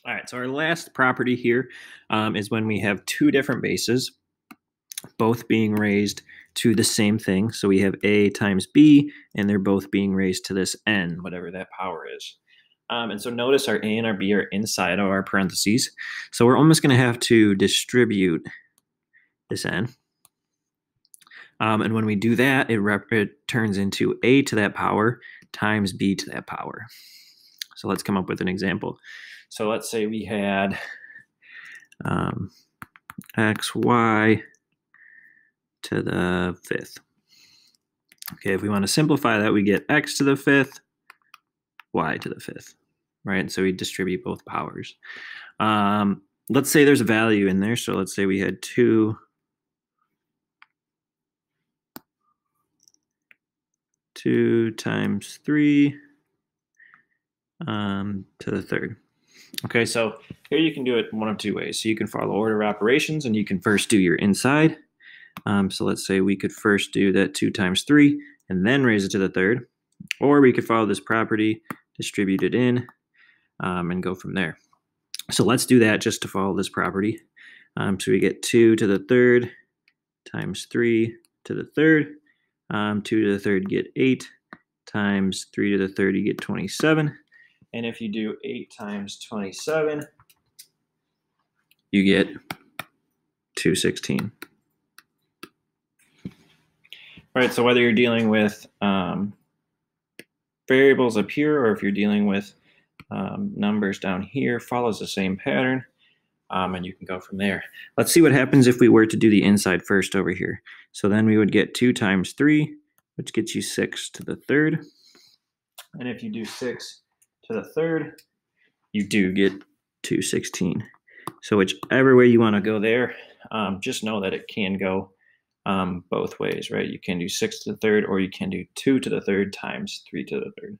All right, so our last property here is when we have two different bases, both being raised to the same thing. So we have a times b, and they're both being raised to this n, whatever that power is. And so notice our a and our b are inside of our parentheses. So we're almost going to have to distribute this n. And when we do that, it turns into a to that power times b to that power. So let's come up with an example. So let's say we had xy to the fifth. Okay, if we want to simplify that, we get x to the fifth, y to the fifth, right? So we distribute both powers. Let's say there's a value in there. So let's say we had 2 times 3 to the third. Okay, so here you can do it one of two ways. So you can follow order of operations, and you can first do your inside. So let's say we could first do that 2 times 3 and then raise it to the third. Or we could follow this property, distribute it in, and go from there. So let's do that just to follow this property. So we get 2 to the third times 3 to the third. 2 to the third get 8 times 3 to the third, you get 27. And if you do 8 times 27, you get 216. Right, so whether you're dealing with variables up here or if you're dealing with numbers down here, follows the same pattern, and you can go from there. Let's see what happens if we were to do the inside first over here. So then we would get 2 times 3, which gets you 6 to the third. And if you do 6 to the third, you do get 216. So whichever way you want to go there, just know that it can go both ways, right? You can do 6 to the third, or you can do 2 to the third times 3 to the third.